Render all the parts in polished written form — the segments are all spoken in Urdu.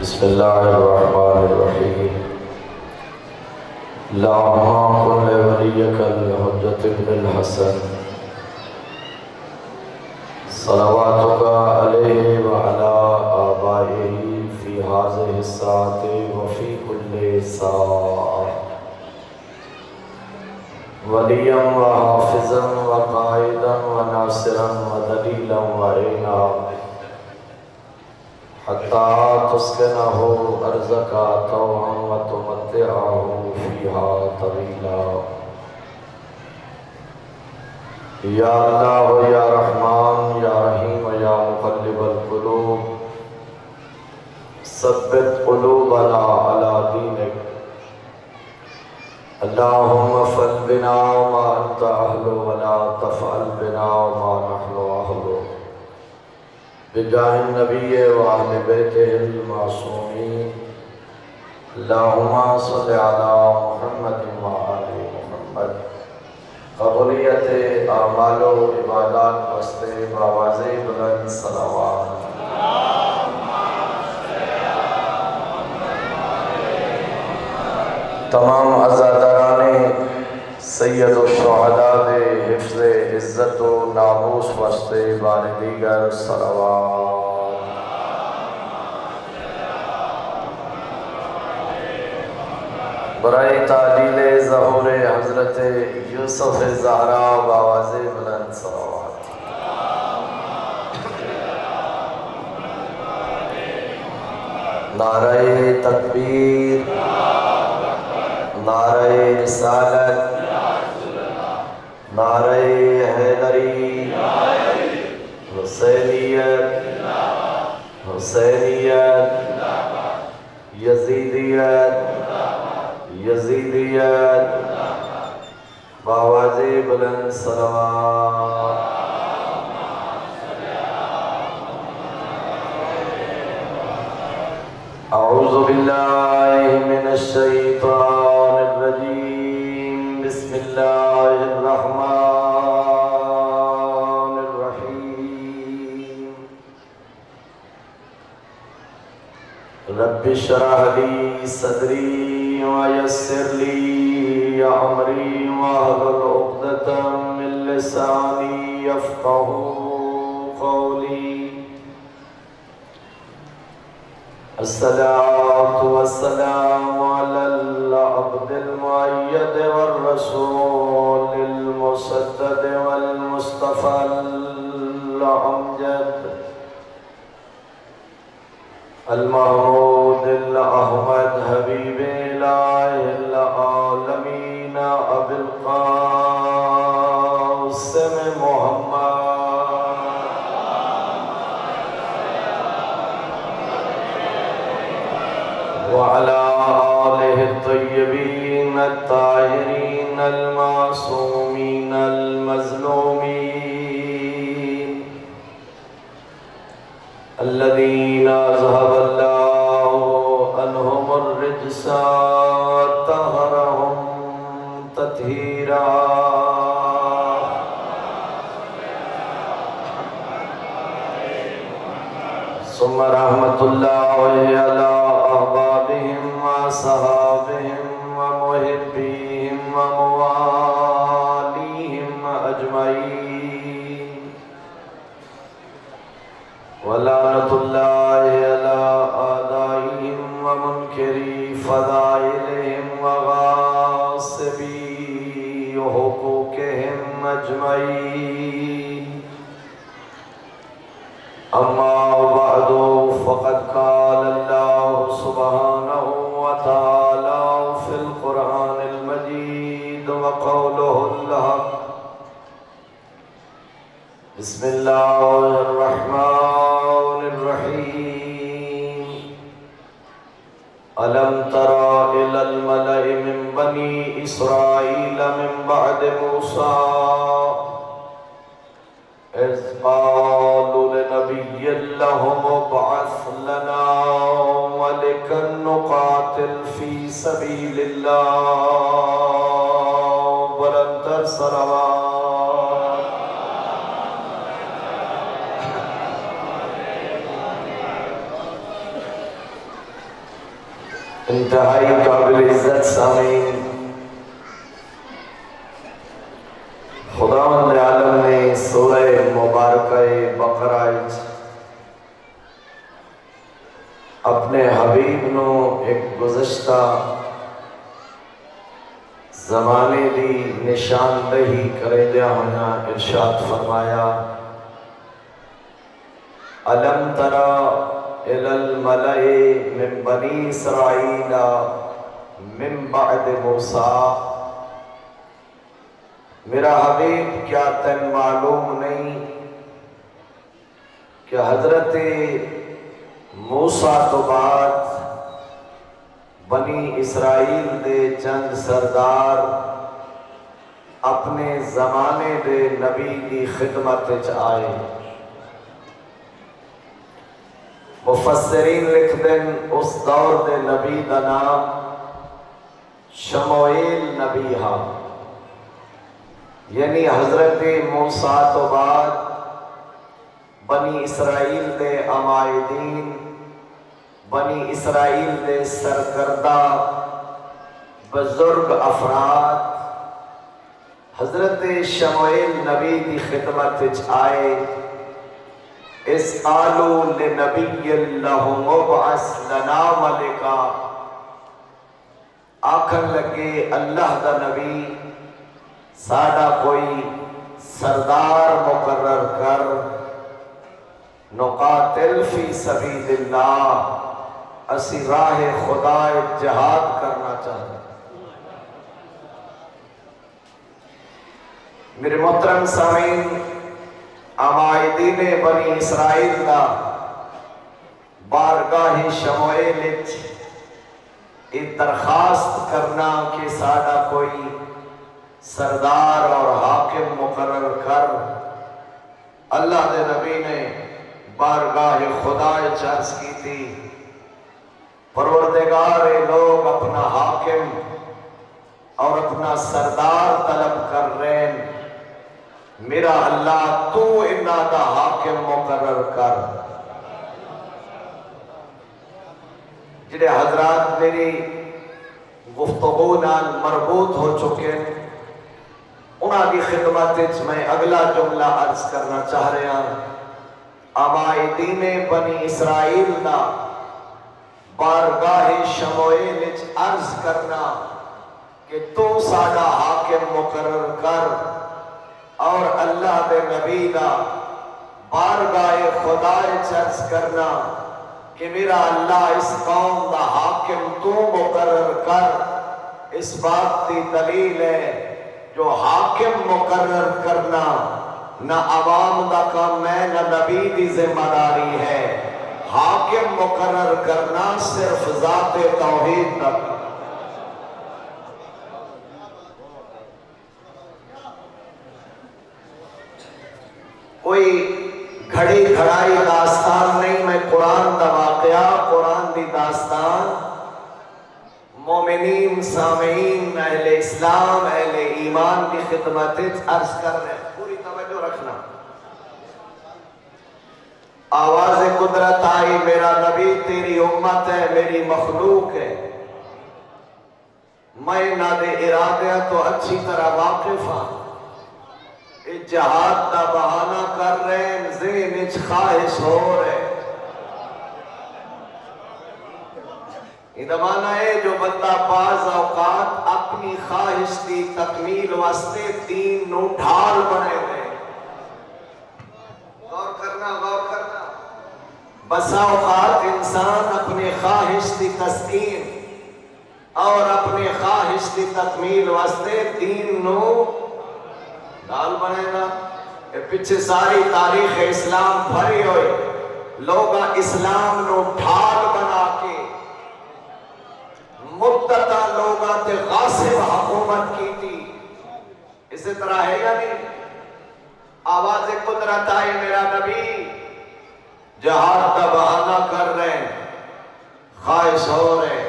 بسم اللہ الرحمن الرحیم اللہم کن لولیک الحجۃ ابن الحسن صلواتک علیہ وعلی آبائہ فی ہذہ الساعۃ وفی کل ساعۃ ولیا وحافظا وقائدا وناصرا ودلیلا وعینا حتی تسکنہ ارضک طوعا وتمتعہ فیہا طویلا یا اللہ یا رحمان یا رحیم یا مقلب القلوب ثبت قلوبنا علی دینک اللہم افعل بنا ما انت اہل ولا تفعل بنا ما نحن اہل بجاہ النبی و اہل بیتہ المعصومین اللہم صل علی محمد و آل محمد قبولیت اعمال و عبادات واسطے بآواز بلند صلوات تمام عزاداران سید الشہداء دے حفظ عزت و ناموس واسطے بار دیگر صلوات برائے تعلیل ظہور حضرت یوسف زہرا بآواز بلند صلوات نعرہ تکبیر نعرہ رسالت نعرہ حیدری حسینیت حسینیت یزیدیت یزیدیت بآواز بلند صلوات اعوذ باللہ من الشیطان الرجیم بسم اللہ الرحمن الرحیم رب اشرح لی صدری ویسر لی امری واحلل عقدۃ من لسانی یفقہوا قولی الصلاة والسلام على العبد المؤيد والرسول المسدد والمصطفى الأمجد المحمود الأحمد حبيب إله العالمين أبي القاسم محمد وعلى آله الطيبين الطاهرين المعصومين المظلومين الذين أذهب الله عنهم الرجس وطهرهم تطهيرا ثم رحمة الله على أحبابهم وصحابهم ومحبيهم ومواليهم أجمعين ولعنة الله على أعدائهم ومنكري فضائلهم وغاصبي حقوقهم أجمعين أما بعد فقد قال الله سبحانه وتعالى في القرآن المجيد وقوله الحق بسم الله الرحمن الرحيم ألم تر إلى الملأ من بني إسرائيل من بعد موسى إذ قالوا لنبي لهم ابعث لنا ملكا نقاتل في سبيل الله بلند صلوات انتہائی قابل عزت سامعین، خداوند عالم نے سورہ مبارکہ بقرہ اپنے حبیب نو ایک گزشتہ زمانے دی نشاندہی کردیا ہونا ارشاد فرمایا، أَلَمْ تَرَ إِلَى الْمَلَئِ مِنْ بَنِي إِسْرَائِيلَ مِنْ بَعْدِ مُوسَىٰ۔ میرا حبیب کیا تن معلوم نہیں کہ حضرت موسیٰ تو بعد بنی اسرائیل دے چند سردار اپنے زمانے دے نبی کی خدمت آئے۔ مفسرین لکھ دیں اس دور دے نبی دا نام شموئیل نبی ہا، یعنی حضرت موسیٰ تو بعد بنی اسرائیل دے عمائدین، بنی اسرائیل دے سرکردہ بزرگ افراد حضرت شموئیل نبی دی خدمت آئے۔ اس آلو لنبی اللہ مبعث لنا ملکا، آکھن لگے اللہ دا نبی ساڑا کوئی سردار مقرر کر، نقاتل فی سبیل اللہ، اسی راہ خدا جہاد کرنا چاہتے ہیں۔ میرے محترم سامعین، عمائدین بنی اسرائیل دا بارگاہ شموئیل ایک درخواست کرنا کہ ساڑا کوئی سردار اور حاکم مقرر کر۔ اللہ دے نبی نے بارگاہ خدا عرض کی تھی، پروردگار لوگ اپنا حاکم اور اپنا سردار طلب کر رہے ہیں، میرا اللہ تو انہا دا حاکم مقرر کر۔ جنہیں حضرات میری گفتگو نال مربوط ہو چکے ہیں، انہاں کی خدمت میں اگلا جملہ عرض کرنا چاہ رہے ہیں۔ عمائدین بنی اسرائیل دا بارگاہ شموئیل عرض کرنا کہ تو ساڑا حاکم مقرر کر، اور اللہ دے نبی دا بارگاہ خدا عرض کرنا کہ میرا اللہ اس قوم دا حاکم تو مقرر کر۔ اس بات دی دلیل ہے جو حاکم مقرر کرنا نہ عوام دا کام ہے نہ نبی دی ذمہ داری ہے، حاکم مقرر کرنا صرف ذات توحید دا۔ کوئی گھڑی گھڑائی داستان نہیں، میں قرآن دا واقعہ، قرآن دی داستان مومنین سامعین اہل اسلام اہل ایمان کی خدمت عرض کر رہے ہیں، پوری توجہ رکھنا۔ آواز قدرت آئی، میرا نبی تیری امت ہے، میری مخلوق ہے، میں نہ دے ارادہ تو اچھی طرح واقف ہوں۔ جہاد دا بہانہ کر رہے ہیں، ذہن اچ خواہش ہو رہے۔ یہ معنی ہے جو بندہ بعض اوقات اپنی خواہش دی تکمیل واسطے دین نو ڈھال بنے ہوئے۔ غور کرنا، غور کرنا۔ بسا اوقات انسان اپنی خواہش دی تسکین اور اپنی خواہش دی تکمیل واسطے دین نو ڈھال بنے گا۔ پیچھے ساری تاریخ اسلام بھری ہوئی، لوگ اسلام نو ڈھال بنا کے مدتہ لوگاں تے غاصب حکومت کی تھی۔ اسی طرح ہے یا نہیں؟ آواز قدرت آئی، میرا نبی جہاد کا بہانہ کر رہے ہیں، خواہش ہو رہے،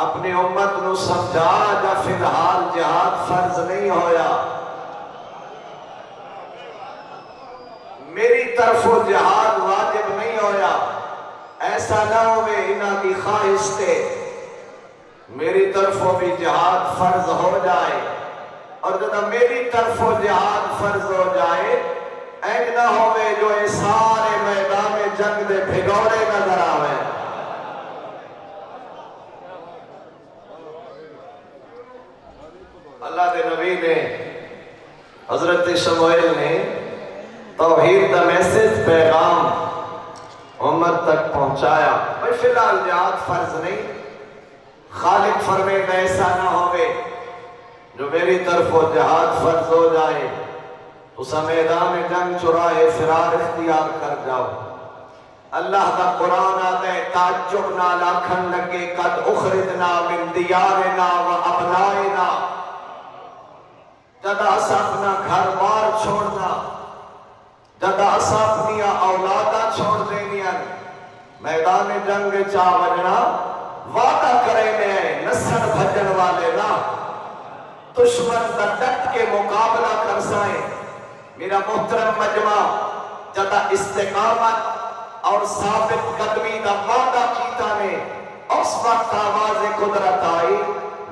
اپنی امت نو سمجھا جا فی الحال جہاد فرض نہیں ہویا، میری طرف جہاد واجب نہیں ہویا، ایسا نہ ہوئے انہاں کی خواہش تے میری طرفوں بھی جہاد فرض ہو جائے، اور جب میری طرفوں جہاد فرض ہو جائے اینگ نہ ہوئے جو اے سارے میدان جنگ دے بھگوڑے نظر آوے۔ اللہ دے نبی نے، حضرت شموئیل نے توحید دا میسج پیغام امت تک پہنچایا۔ بھئی فی الحال جہاد فرض نہیں، خالق فرمے ایسا نہ ہوئے جو میری طرف و جہاد فرض ہو جائے تو میدان جنگ چرائے فرار اختیار کر جاؤ۔ اللہ دا قرآن آتا ہے تعجب نہ لاکھن لگے قد اخرجنا من دیارنا و ابنائنا، جدا اسا اپنا گھر بار چھوڑنا، جدا اسا اپنی اولادہ چھوڑ دینیا، میدان جنگ چاہ وجنا وعدہ کرے میں نسل بھجن والے نا، دشمن دا ڈٹ کے مقابلہ کر سائیں۔ میرا محترم مجمع جدا استقامت اور ثابت قدمی دا وعدہ کیتا نے، اس وقت آواز قدرت آئی،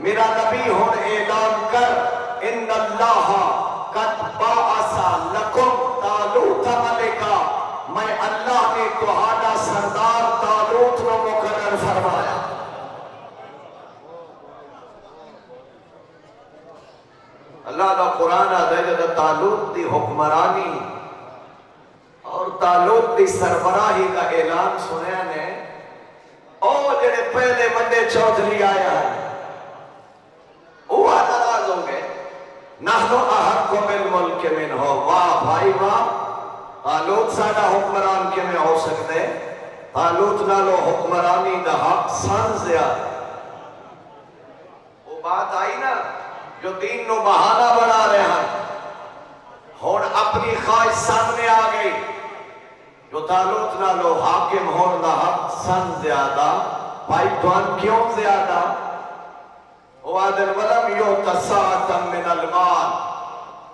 میرا نبی ہون اعلان کر ان اللہ قد باعثا لکم طالوت ملکا، میں اللہ نے تہاڈا سردار طالوت کو مقرر فرمایا۔ اللہ دا قرآن آدھے جدہ طالوت دی حکمرانی اور طالوت دی سربراہی کا اعلان سنیا نے، او جڑے پہلے بندے چودھری آیا ہے وہ ناراض ہوں گے، نحنو احق بالملک من ہو، واہ بھائی واہ، طالوت ساڈا حکمران کے میں ہو سکتے، طالوت نالو حکمرانی دا حق سان زیادہ۔ وہ بات آئی نا جو دین نو بہانہ بنا رہے ہیں، ہون اپنی خواہش سامنے آ گئی، جو طالوت نالو حاکم ہون دا حق سن زیادہ، بھائی توان کیوں زیادہ؟ او آدن ولم یو تساعتا من المال،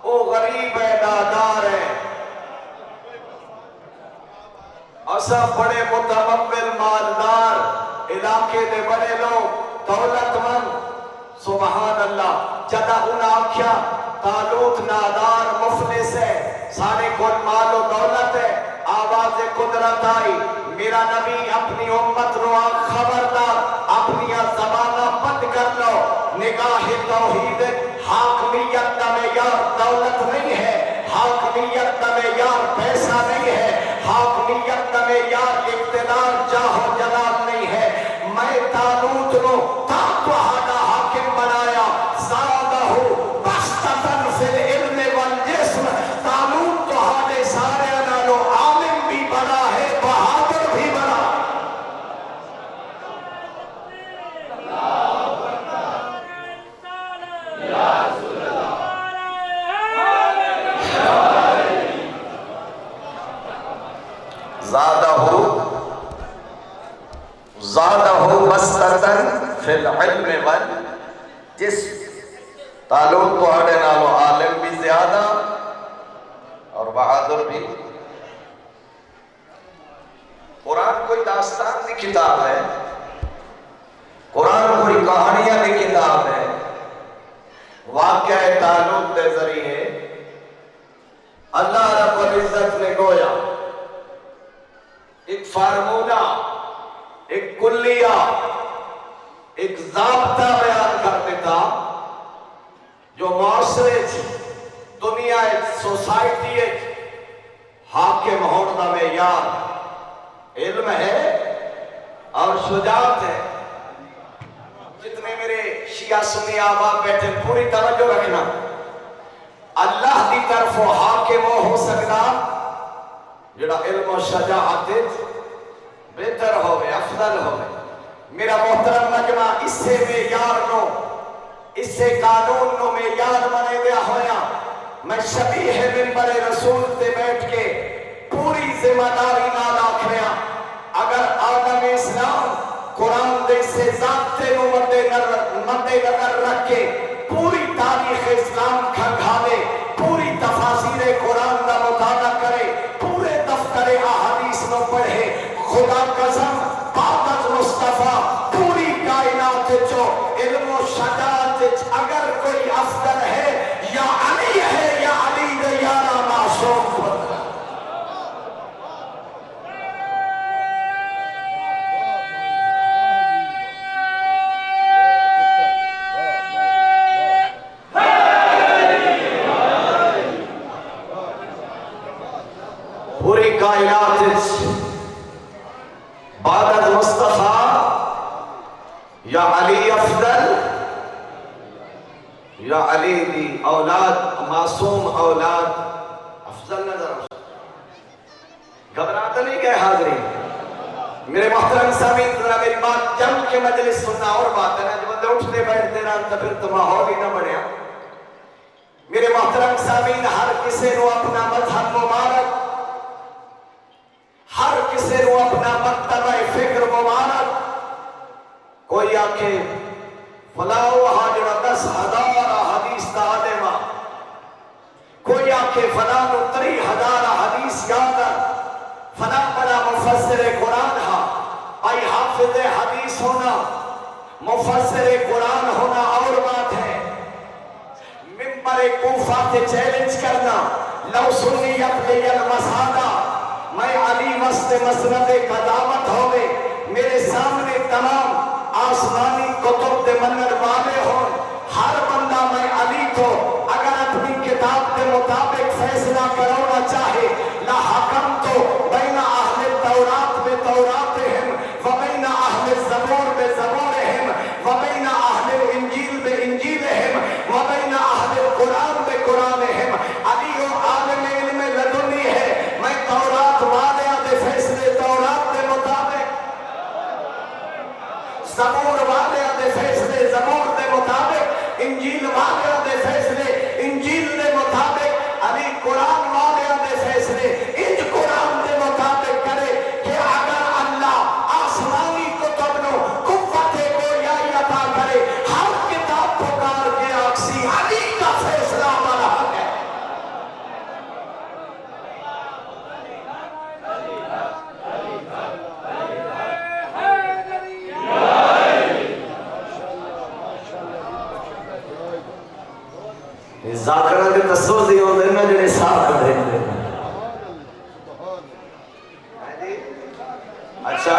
او غریب ہے نادار ہے، اسا بڑے متمول مالدار، علاقے دے بڑے لوگ دولت مند، سبحان اللہ، جدہ انہا کیا طالوت نادار مفلس ہے، سارے کل مال و دولت ہے، آواز قدرت آئی، میرا نبی اپنی امت رو خبردار، اپنی زمانہ بند کر لو، نگاہ توحید، حاکمیت دا معیار دولت نہیں ہے، حاکمیت دا معیار پیسہ نہیں ہے، حاکمیت دا معیار اقتدار جاہ و جلال نہیں ہے۔ میں طالوت رو تاکوہانا حاکم بنایا، زادہو بستتن فی العلم والجسم، طالوت تو ہانے سارے انالو عالم بھی بنا ہے، بہادر بھی بنا۔ زادہو بستتن فی العلم والجسم، طالوت تو ہانے نالو عالم بھی زیادہ اور بہادر بھی۔ قرآن کوئی داستان دی کتاب ہے، قرآن کوئی کہانیاں دی کتاب ہے، واقعہ طالوت دے ذریعے اللہ رب العزت نے گویا ایک فارمولہ، ایک کلیہ، ایک ضابطہ بیان کر دیتا جو معاشرے دنیا سوسائٹی حاکم ہونے دا معیار علم ہے اور شجاعت ہے۔ جتنے میرے شیعہ سنی آباد بیٹھے پوری توجہ رکھنا، اللہ دی طرف حاکم ہو سکتا جڑا علم و شجاعت بہتر ہوئے، افضل ہوئے۔ میرا محترم مجمع اس سے معیار نو، اس سے قانون نو معیار بنے گیا ہویا، میں شبیہ منبر رسول تے بیٹھ کے پوری ذمہ داری نال آکھیا، اگر عالم اسلام قرآن دے سے ضابطے نو مد نظر رکھ کے پوری تاریخ اسلام کھنگھا دے، پوری تفاسیر قرآن کا مطالعہ کرے، پورے دفتر احادیث نو پڑھے، خدا قسم بعد از مصطفیٰ پوری کائنات جو اگر کوئی افضل ہے یا علی ہے یا علی دے یارا معصوم پتر پوری کائنات بعد مصطفیٰ یا علی افضل یا علی دی اولاد معصوم اولاد افضل نظر گھبراتا نہیں گئے حاضرین میرے محترم سامعین ذرا میری بات جم کے مجلس سننا اور بات ہے نا جو بندے اٹھتے بیٹھتے رہا تو پھر تو ماحول ہی نہ بڑھیا میرے محترم سامعین ہر کسی نو اپنا مذہب مبارک ہر کسی نو اپنا مرتبہ فکر مبارک کوئی آکے فلاں وہاں جڑا 10,000 حدیث دا عالمہ کوئی آکے فلاں 30,000 حدیث یاد فلاں بڑا مفسر قرآن ہا آئی حافظ حدیث ہونا مفسر قرآن ہونا اور بات ہے ممبر کوفہ سے چیلنج کرنا لو سنیت لی المسادہ میں علی وسط مسند قدامت ہوئے میرے سامنے تمام آسمانی کتب دے منر والے ہوں ہر بندہ میں علی کو اگر اپنی کتاب کے مطابق فیصلہ کرونا چاہے لا حکم تو بین اہل تورات بے توراتہم و بین اہل زبور بے زبورہم و بین اہل انجیل بے انجیلہم و بین اہل قرآن بے قرآنہم علی و عالم علم لدنی ہے میں تورات والے دے فیصلے تورات دے مطابق زبور والے دے فیصلے زبور دے مطابق انجیل والے دے فیصلے انجیل دے مطابق علی قرآن والے دے فیصلے ان قرآن دے مطابق کرے کہ اگر اللہ آسمانی کتب نو قوت گویائی عطا کرے ہر کتاب پکار کے آکسی علی کا فیصلہ ہمارا حق ہے ذاکرہ کے تصوزی ہوندے میں جنہیں صاحب کر دیں اچھا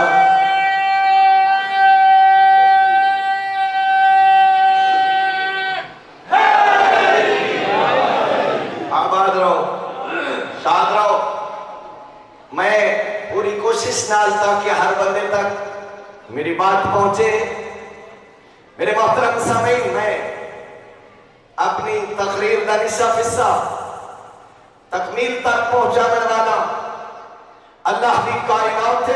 آباد رہو شاد رہو میں پوری کوشش نال تاکہ ہر بندے تک میری بات پہنچے میرے محترم سامعین میں اپنی تقریر دا نصف حصہ تکمیل تک پہنچانے والا اللہ کی کائنات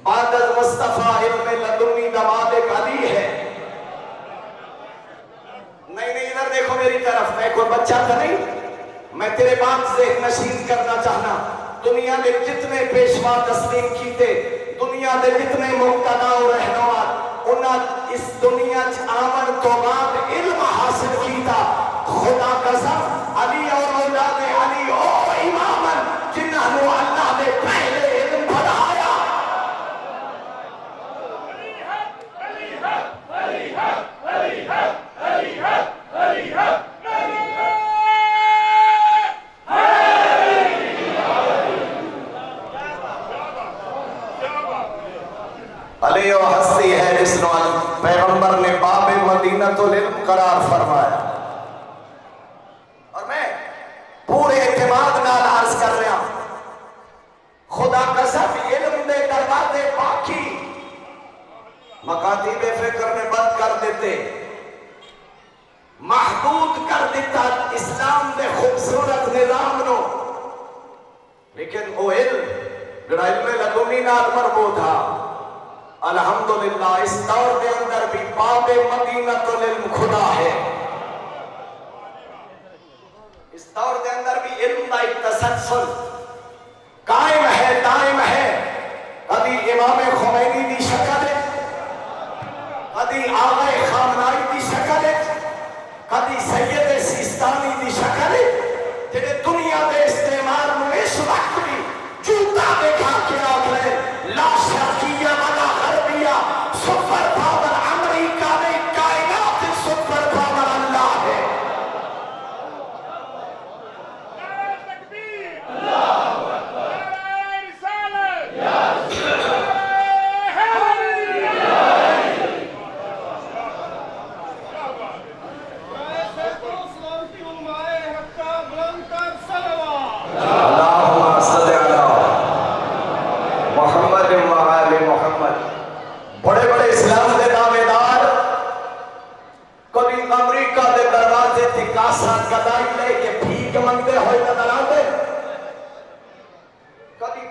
بعد از مصطفیٰ علم لدنی دا مالک علی ہے نہیں ادھر دیکھو میری طرف میں کوئی بچہ تھا نہیں میں تیرے بات ذہن نشین کرنا چاہنا دنیا نے جتنے پیشوا تسلیم کیتے دنیا دے جتنے مقتدا و رہنما انہاں اس دنیا آمن تو بعد علم حاصل کیتا خدا قسم علی اور اولاد علی او امامن جنہاں نو اللہ نے پہلے علم پڑھایا علی و ہستی ہے جس نو پیغمبر نے باب مدینۃ العلم قرار فرمایا اور میں پورے اعتماد نال عرض کر رہا خدا قسم علم دے دروازے باقی مکاتیب فکر نے بند کر دیتے محدود کر دیتا اسلام دے خوبصورت نظام نو لیکن وہ علم جڑا علم لدنی نال مربوط تھا الحمدللہ اس دور کے اندر بھی باب مدینۃ العلم کھلا ہے اس دور کے اندر بھی علم کا ایک تسلسل قائم ہے دائم ہے کبھی امام خمینی دی شکل ہے کبھی آغا خامنائی دی شکل ہے کبھی سید سیستانی دی شکل ہے جنہیں دنیا دے استعمال میں اس وقت بھی جوتا دیکھا کے آگ لے لا شرقیہ ولا غربیہ سپر پاور امریکہ نے کائنات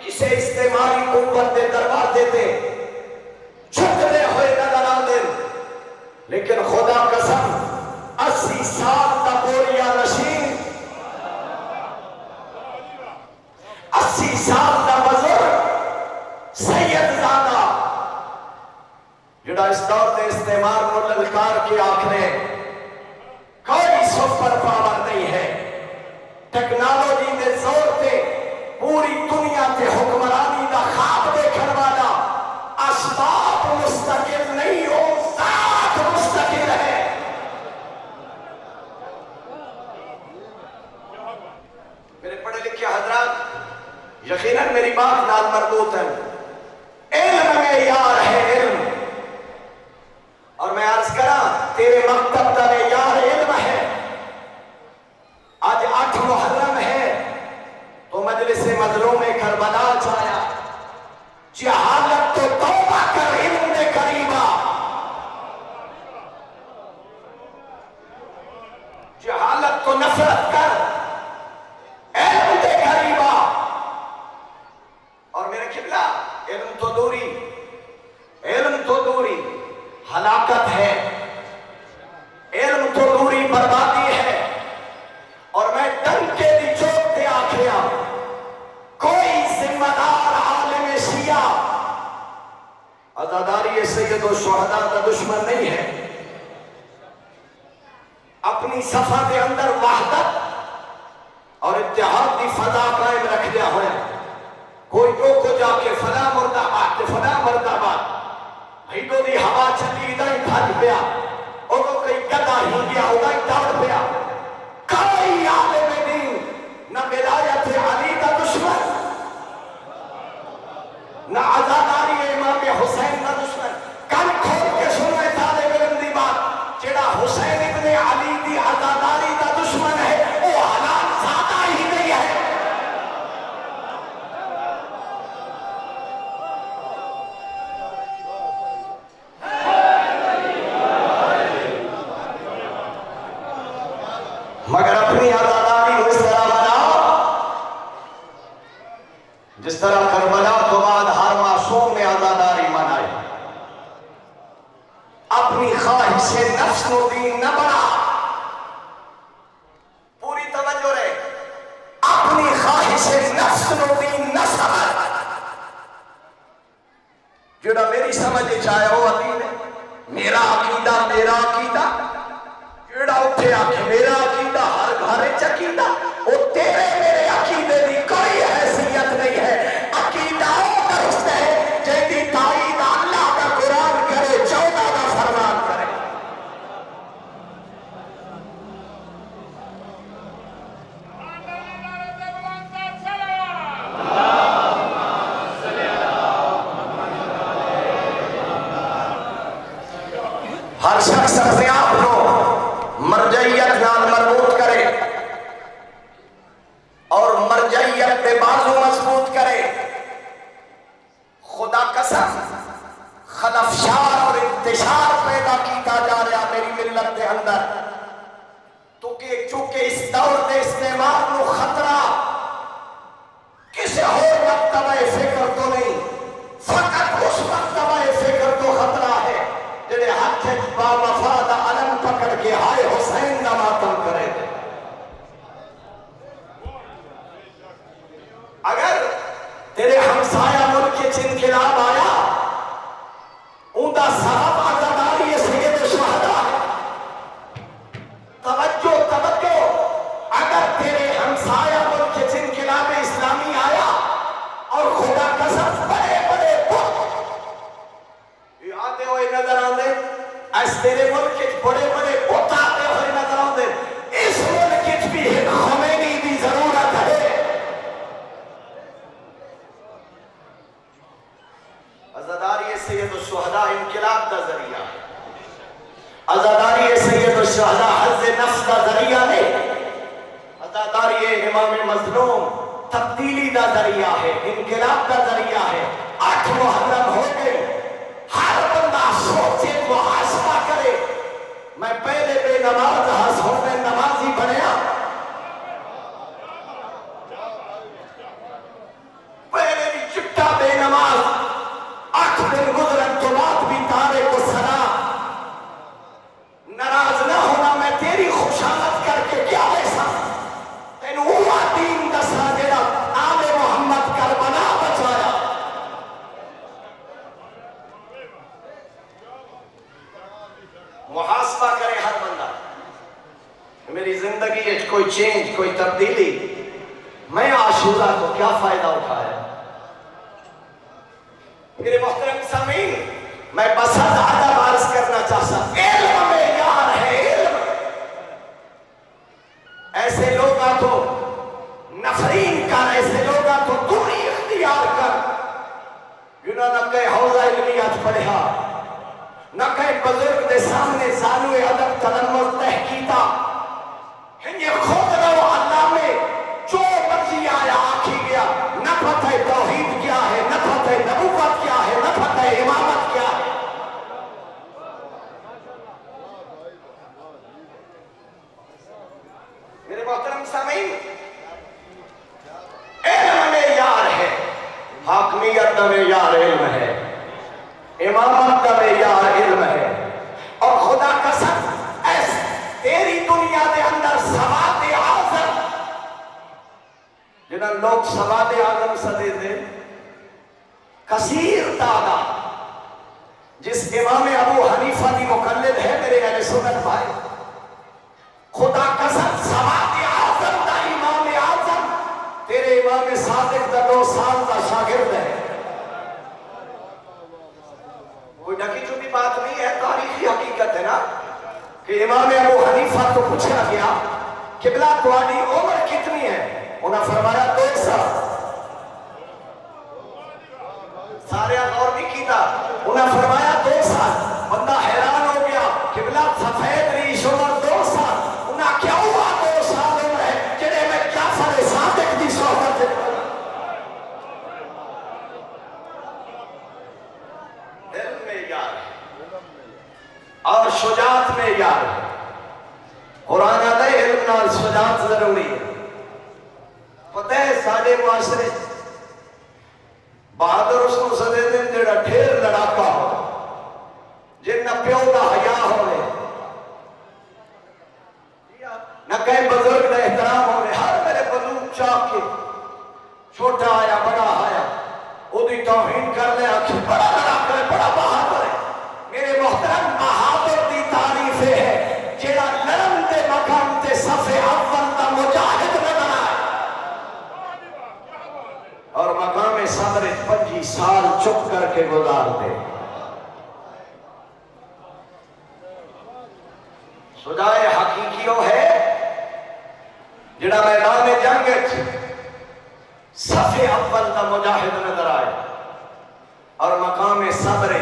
کسی استعماری قوت دے دروازے تے چھکنے ہوئے نظر آتے، لیکن خدا قسم 80 سال دا بوریا نشین، 80 سال دا بزرگ سید زادہ جڑا اس دور دے استعمار کو للکار کے آکھنے کوئی سپر پاور نہیں ہے، ٹیکنالوجی دے زور تے پوری دنیا تے حکمرانی دا خواب دیکھن والا اسباب مستقل نہیں ہو، ذات مستقل ہے۔ میرے پڑھے لکھے حضرات یقیناً میری بات نال مربوط ہے، علم میں یار ہے علم، اور میں عرض کرا تیرے مکتب دا میں یار علم ہے۔ آج 8 محرم ہے تو مجلس مظلوم کربلا چایا، جہالت تو توبہ کر علم دے قریبا، جہالت تو نفرت کر علم دے قریبا۔ اور میرے قبلہ علم تو دوری ہلاکت ہے، علم تو دوری بربادی ہے۔ اور میں ڈنکے دی چوک تے آکھیا کوئی ذمہ دار عالم شیعہ عزاداری سید الشہداء کا دشمن نہیں ہے، اپنی صفحہ کے اندر وحدت اور اتحاد کی فضا قائم رکھ دیا ہوئے، کوئی کو جا کے فلاں مرد آباد فلاں مرد آباد ہیڈو دی ہوا چلی ادھر ہی بھج پیا، اور وہ کئی گدا ہی گیا ادھر ہی دوڑ پیا۔ کوئی عالم دین نہ ولایت علی کا دشمن، نہ عزاداری امام حسین کا دشمن۔ کن کھول کے سنو طالب علم دی بات، جڑا حسین ابن علی دی عزاداری کا دشمن ہے وہ حلال زادہ ہی نہیں ہے۔ مگر اپنی عزاداری اس طرح بناؤ جس طرح کربلا تو بعد ہر معصوم نے عزاداری منائی۔ اپنی خواہش نفس نو دین نہ بنا، پوری توجہ رہے، اپنی خواہش نفس نو دین نہ سمجھ۔ جڑا میری سمجھ چاہے وہ عقید ہے، میرا عقیدہ جڑا اٹھے آکھے میرا عقیدہ ہر گھر عقیدہ، وہ تیرے میرے عقیدے دی کوئی حیثیت نہیں ہے۔ عقیدہ وہ درست ہے جیدی تائید اللہ کا قرآن کرے، 14 کا فرمان کرے۔ ہر شخص اپنے آپ کو مرجعیت نال مربوط کرے اور مرجعیت پہ بازو مضبوط کرے۔ خدا قسم خلفشار اور انتشار پیدا کیتا جا رہا میری ملت کے اندر، تو کہ چونکہ اس دور دے استعمال نو خطرہ کسی اور مرتبہ فکر تو نہیں، فقط اس مرتبہ فکر تو خطرہ ہے جنہیں ہاتھ با وفا دا علم پکڑ کے ہائے حسین دا ماتم کرے گے۔ اگر تیرے ہمسایہ ملک کے انقلاب آیا، اوندا صاحب عزاداری سید الشہداء ہے۔ توجہ، اگر تیرے ہمسایہ ملک کے انقلاب اسلامی آیا اور خدا قسم بڑے یہ آتے ہوئے نظر آتے، اس تیرے ملک بڑے بت آتے ہوئے نظر آتے، اس ملک بھی ایک خمینی دی ضرورت ہے۔ عزاداری سید الشہداء انقلاب دا ذریعہ ہے، عزاداری سید الشہداء حز نفس دا ذریعہ نہیں، عزاداری امام مظلوم تبدیلی دا ذریعہ ہے، انقلاب دا ذریعہ ہے۔ 8 محرم ہو گئے، ہر بندہ سوچے محاسبہ کرے، میں پہلے بے نماز ہنسوں میں نمازی بنیا، پہلے کوئی تبدیلی؟ میں عاشورہ کو کیا فائدہ اٹھایا؟ میرے محترم سامعین، میں بس ادب عرض کرنا چاہتا ہوں، علم میں یار ہے، علم ایسے لوگا تو نفرین کر، ایسے لوگا تو دوری اختیار کر، جنہوں نہ کہیں حوضہ علمیات پڑھا، نہ کہیں بزرگ دے سامنے زانو ادب تلمذ تحقیقہ، یہ خود رو اللہ میں جو مرضی آیا آکھی گیا، نہ پتہ توحید کیا ہے، نہ پتہ نبوت کیا ہے، نہ پتہ امامت کیا ہے۔ میرے محترم سامعین، علم میں یار ہے، حاکمیت کا معیار علم ہے، امامت کا معیار علم ہے، اور خدا قسم تیری دنیا دے اندر سواد اعظم، جنہاں لوگ سواد اعظم سدے دے، کثیر تعداد، جس امام ابو حنیفہ دی مقلد ہے میرے اہل سنت بھائی، خدا قسم سواد اعظم دا امام اعظم تیرے امام صادق دا 2 سال دا شاگرد ہے۔ کوئی ڈھکی چھپی بات نہیں ہے، تاریخی حقیقت ہے نا کہ امام ابو حنیفہ تو پوچھا گیا قبلہ تمہاری عمر کتنی ہے؟ انہوں نے فرمایا 2 سال۔ سارے غور نہیں کیتا، انہوں نے فرمایا 2 سال۔ بندہ حیران ہو گیا، قبلہ سفید ریش عمر 2 سال، انہوں نے کیا ہوا 2 سال عمر ہے جنہیں میں جعفر صادق دی صحبت ہے۔ علم میں یار ہے اور شجاعت میں یار ہے۔ قرآن آتا ہے علم نال شجاعت ضروری ہے۔ پتہ ہے ساڑھے معاشرے بہادر اس کو سدے دن جڑا ڈھیر لڑاکا ہو، جن نہ پیو دا حیا ہوئے، نہ کہیں بزرگ دا احترام ہوئے، ہر میرے بزرگ چاہ کے چھوٹا آیا بڑا آیا او دی توہین کر لے، آکھیں بڑا لڑاکا ہے، بڑا بہادر ہے۔ میرے محترم بہادر دی تعریف ہے جیڑا نرم دے مقام تے صف اول دا مجاہد نظر آئے اور مقام صبر 25 سال چپ کر کے گزار دے۔ شجاع حقیقیوں ہے جڑا میدان جنگ صف اول دا مجاہد نظر آئے اور مقام صبر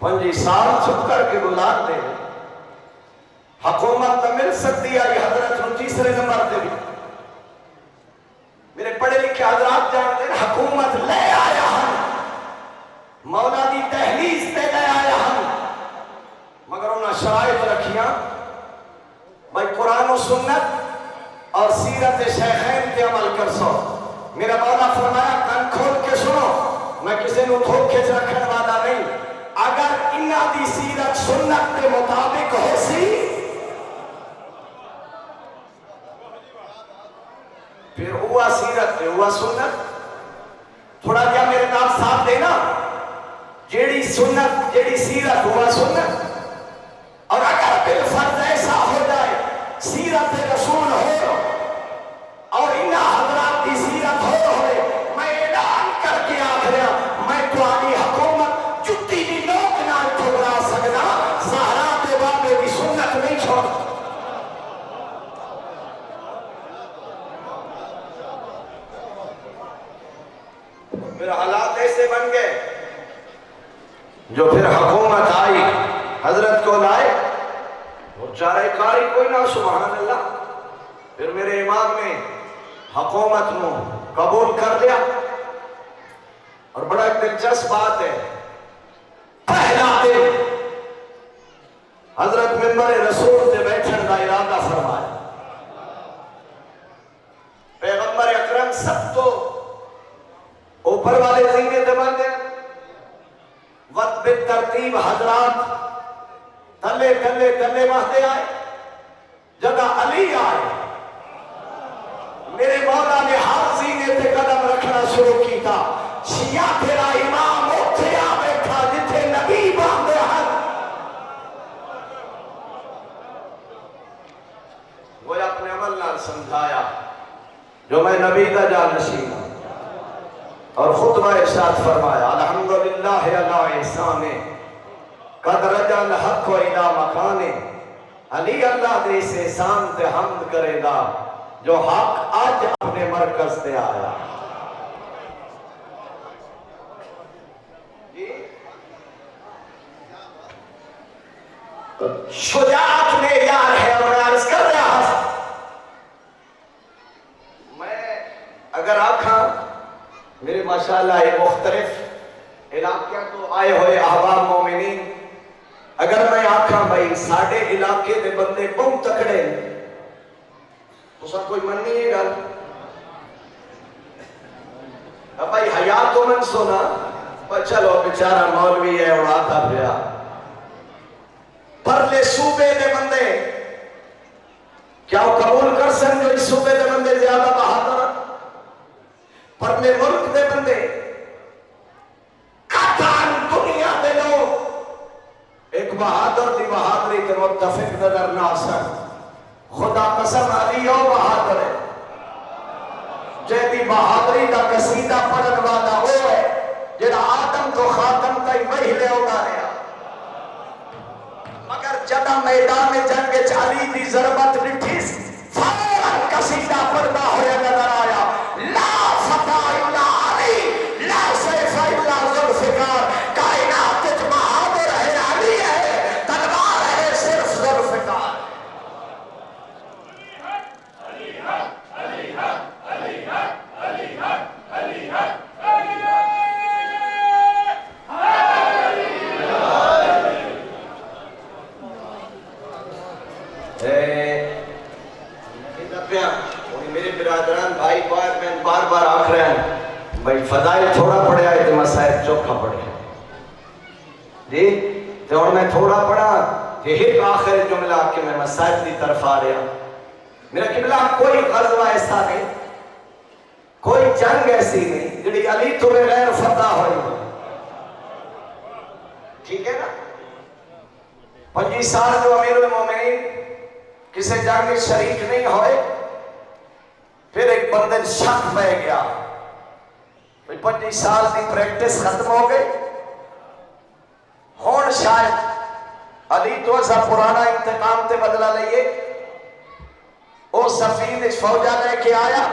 25 سال چھپ کر کے گزار دے۔ حکومت تو مل سکتی آئی حضرت نو تیسرے نمبر دے بھی، میرے پڑھے لکھے حضرات جانتے ہیں حکومت لے آیا ہم، مولا دی تحلیز تے لے آیا ہم، مگر انہاں شرائط رکھیاں بھائی قرآن و سنت اور سیرت شیخین تے عمل کر سو۔ میرا مولا فرمایا کن کھول کے سنو، میں کسی نو دھوکے چ رکھنے والا نہیں، اگر انہاں دی سیرت سنت کے مطابق ہو سی پھر ہوا سیرت پہ ہوا سنت۔ تھوڑا کیا میرے نام ساتھ دینا، جیڑی سنت جیڑی سیرت ہوا سنت، اور اگر بالفرض ایسا ہو جائے سیرت رسول ہو اور انہاں حضرات کی سیرت ہوئے، میں اعلان کر کے آخریا میں تمہاری حکومت جتی بھی لوگ نہ ٹھکرا سکنا، زہرا دے بابے کی سنت نہیں چھوڑ۔ پھر حالات ایسے بن گئے جو پھر حکومت آئی حضرت کو لائے اور چارہ کاری کوئی نہ، سبحان اللہ۔ پھر میرے امام نے حکومت نو قبول کر لیا، اور بڑا دلچسپ بات ہے، پہلا دن حضرت ممبر رسول سے بیٹھن کا ارادہ فرمایا، پیغمبر اکرم سب تو اوپر والے زینے دبان دیں، وقت بالترتیب حضرات تلے تلے تلے وحدے آئے، جگہ علی آئے، میرے مولا نے ہر زینے پہ قدم رکھنا شروع کی تھا، شیعہ تیرا امام اٹھے آ بیٹھا جتھے نبی باندھے ہیں، وہ اپنے عمل نہ جو میں نبی دا جانشین ہوں، اور خطبہ ارشاد فرمایا الحمدللہ علی احسانے قد رجع الحق الى مکانے، علی اللہ دے اس احسان تے حمد کرے گا جو حق آج اپنے مرکز تے آیا۔ شجاعت میں یار ہے، اور عرض کر رہا میں اگر آکھاں میرے ماشاءاللہ یہ مختلف علاقے تو آئے ہوئے احباب مومنین، اگر میں آکھاں بھائی ساڑھے علاقے دے بندے بہت تکڑے تو سب کوئی من نہیں ہے گا اب بھائی حیات تو من سونا پر چلو بیچارہ مولوی ہے اڑاتا پھرا، پرلے صوبے دے بندے کیا وہ قبول کر سن جو اس صوبے دے بندے زیادہ بہادر، پرلے ملک دے بندے قطعاً دنیا دے لوگ ایک بہادر دی بہادری تے متفق نظر نہ سن، خدا قسم علی او بہادر ہے جیدی بہادری دا قصیدہ پڑھن والا وہ ہے جڑا آدم تو خاتم تائی وہی لے ہوگا رہا، مگر جدہ میدان جنگ علی دی ضربت نٹھیس فوراً قصیدہ پڑھنا ہویا نظر آیا، لا فتح الا علی لا سیف الا ذوالفقار، کائنات وچ بہادر ہے علی ہے، تلوار ہے صرف ذوالفقار۔ میرے برادران بھائی بار بار آکھ رہے ہیں بھائی فضائل تھوڑا پڑھے آئے تو مسائل چوکھا پڑھے جی، تو اور میں تھوڑا پڑھا یہ ایک آخر جملہ کہ میں مسائل دی طرف آ رہا، میرا قبلہ کوئی غزوہ ایسا نہیں، کوئی جنگ ایسی نہیں جڑی علی تو بغیر فتح ہوئی، ٹھیک ہے نا؟ 25 سال جو امیر المومنین کسی جنگ میں شریک نہیں ہوئے، پھر ایک بندے شک بہ گیا 25 سال دی پریکٹس ختم ہو گئی، ہون شاید علی تو ایسا پرانا انتقام تے بدلہ لئیے، او سفین فوجہ لے کے آیا،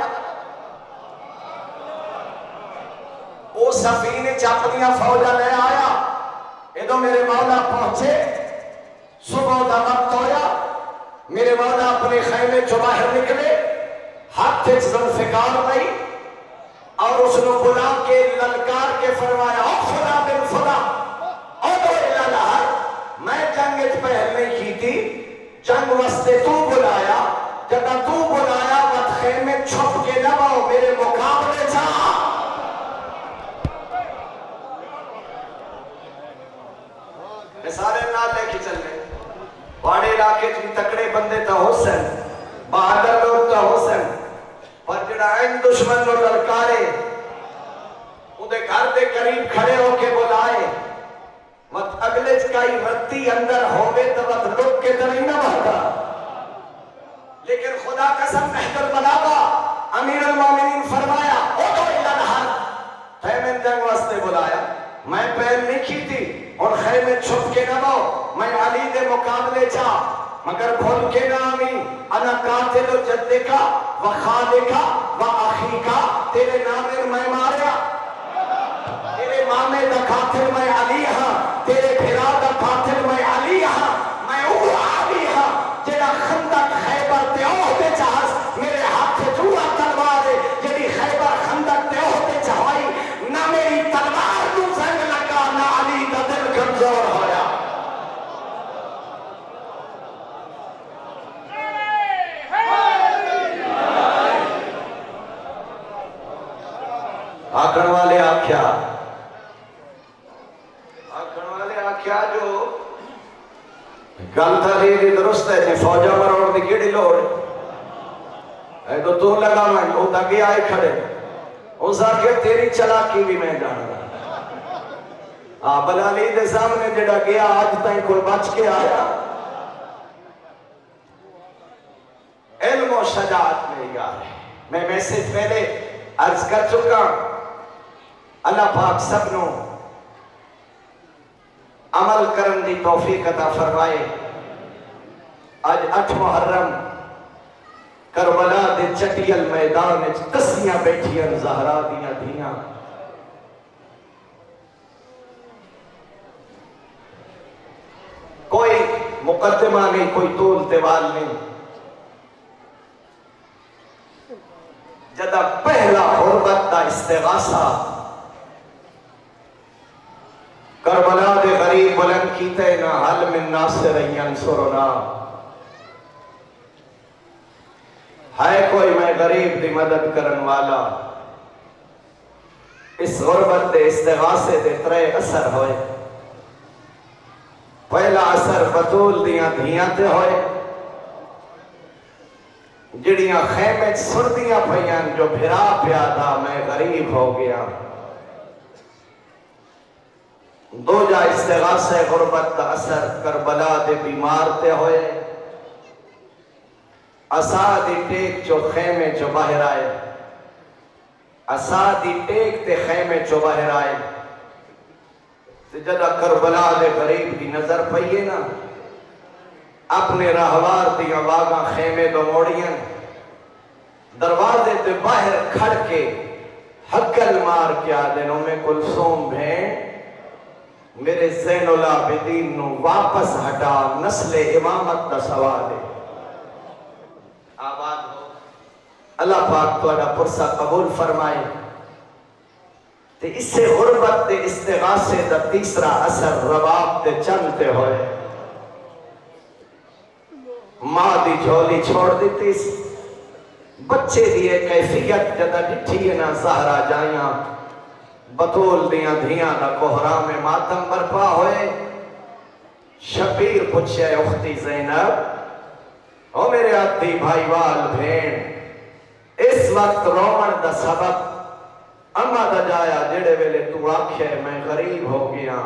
او سفین اپنیاں فوجہ لے آیا، ادھو میرے مولا پہنچے، صبح دا وقت ہویا، میرے مولا اپنے خیمے جو باہر نکلے، ہاتھ ذوالفقار نہیں، اور اس نے بلا کے للکار کے فرمایا او فلا بن فلا او دو الالہر، میں جنگ پہل نہیں کی تھی، جنگ وستے تو بلایا، جب تو بلایا وقت خیمے چھپ کے نہ باؤ میرے مقابلے جا، سارے نال لے کے چل گئے، باڑے علاقے کی تکڑے بندے تا حسن، بہادر لوگ تا حسن، پر جڑا این دشمن لوگ للکارے اُدھے گھر دے قریب کھڑے ہو کے بلائے، مت اگلے چکائی رتی اندر ہوگے تو مت لوگ کے در ہی نہ بھاگا، لیکن خدا قسم نحج البلاغہ امیر المومنین فرمایا او دو الالہر، خیمے جنگ واسطے بلایا، میں پہل نہیں کی تھی اور خیمے چھپ کے نہ باؤ، میں علی دے مقابلے جا، مگر بھول کے نامی انا قاتل جدکا و خالکا و اخیکا، تیرے نامر میں ماریا، تیرے مامے دا قاتل میں علی ہاں، تیرے بھرا دا قاتل میں علی ہاں، میں او علی ہاں جیڑا خندق خیبر تے اوہدے چاہس میرے ہاتھ سے جوڑا تلوار دے، جیڑی خیبر خندق تے اوہدے چاہوائی، نہ میری تلوار نو زنگ لگا نہ علی دا دل کمزور ہویا۔ آکھن والے آکھیا جو گل تھا دی درست ہے جی فوجہ مروڑ دی کیڑی لوڑ ہے تو لگا میں وہ تاکہ آئے کھڑے اس آخر تیری چلاکی بھی میں جانا بلالی دے سامنے جڑا گیا آج تائیں کوئی بچ کے آیا، علم و شجاعت میں یار ہے، میں میسج پہلے عرض کر چکا، اللہ پاک سب نو عمل کرن دی توفیق عطا فرمائے۔ آج 8 محرم کربلا دے چٹیل میدان وچ تسیاں بیٹھیاں زہرا دیاں دھیاں، کوئی مقدمہ نہیں، کوئی طول تیوال نہیں۔ جدہ پہلا غربت دا استغاثہ کربلا دے غریب بلند کیتے نا، حل من ناصر ینصرنا، ہے کوئی میں غریب دی مدد کرن والا۔ اس غربت دے استغاثے دے 3 اثر ہوئے۔ پہلا اثر بطول دیاں دھیاں تے ہوئے، جڑیاں خیمے سردیاں پہیاں جو بھرا پیادا میں غریب ہو گیا۔ دوجا استغاثہ غربت دا اثر کربلا دے بیمار تے ہوئے، اسادی ٹیک جو خیمے جو باہر آئے، اسادی ٹیک تے خیمے جو باہر آئے۔ جدہ کربلا دے غریب کی نظر پئیے نا، اپنے راہوار دی آواغاں خیمے دو موڑیاں، دروازے دے باہر کھڑ کے حقل مار کیا دنوں میں کلثوم بھین میرے زین العابدین نو واپس ہٹا، نسل امامت دا سوال ہے۔ آباد ہو، اللہ پاک تو اڈا پرسہ قبول فرمائے۔ تے اس سے غربت دے استغاثے دا تیسرا اثر رباب دے چلتے ہوئے۔ ماں دی جھولی چھوڑ دیتی، بچے دیئے کیفیت جدہ ڈٹھی نا زہرا جائیاں، بطول دیاں دھیاں دا کوہرام ماتم برپا ہوئے۔ شبیر پوچھے اختی زینب، او میرے آدھی بھائی وال بھین، اس وقت رومن دا سبب اما دا جایا جڑے ویلے تو آکھے میں غریب ہو گیا۔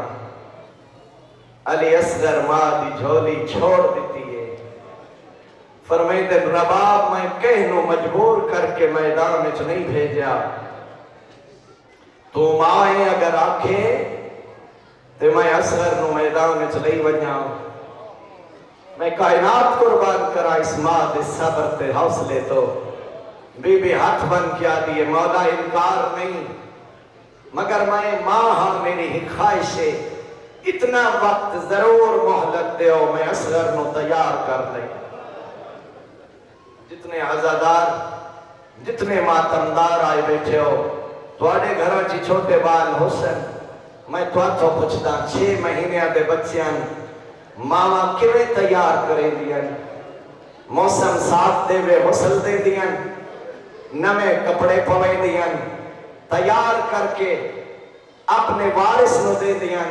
علی اصغر ماں دی جھولی چھوڑ دیتی ہے، فرمائے رباب میں کہنو مجبور کر کے میدان میں نہیں بھیجا، تو مائیں اگر آکھے تو میں اصغر نو میدان میں نہیں بنیا۔ میں کائنات قربان کرا اس ماں دے صبر تے حوصلے تو، بی بی ہاتھ بن کیا دیئے مولا انکار نہیں، مگر میں ماں ہاں میری ہی خواہش ہے، اتنا وقت ضرور مہلت دیو میں اصغر نو تیار کر لیں۔ جتنے عزادار، جتنے ماتمدار آئے بیٹھے ہو، توڑے گھروں چی چھوٹے بال حسن، میں تو پوچھتا 6 مہینے دے بچیاں ماما کیویں تیار کریں دیاں، موسم صاف دے وے غسل دے دیاں، نمے کپڑے پوے دیاں، تیار کر کے اپنے وارث نو دے دیاں۔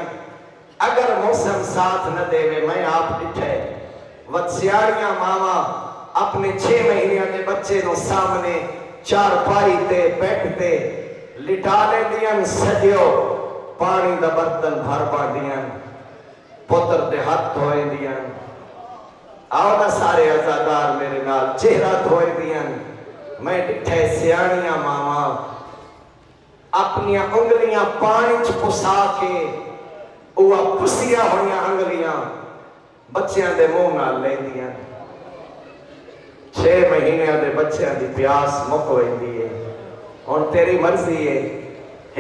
اگر موسم ساتھ نہ دے وے میں آپ ڈٹھے وچیاریاں ماما اپنے 6 مہینے دے بچے نو سامنے چار پائی تے بیٹھ تے لٹا لے دیاں، سجیو پانی دا برتن بھر پا دیاں، پتر دے ہاتھ دھوئے دیاں، آؤ نا سارے عزادار میرے نال چہرہ دھوئے دیاں۔ میں ڈٹھے سیانیاں ماما اپنی انگلیاں پانی چ پسا کے اوہ پسیاں ہوئیاں انگلیاں بچیاں دے منہ نال لے دیاں۔ 6 مہینے دے بچیاں دی پیاس مک ویندی ہے، اور تیری مرضی ہے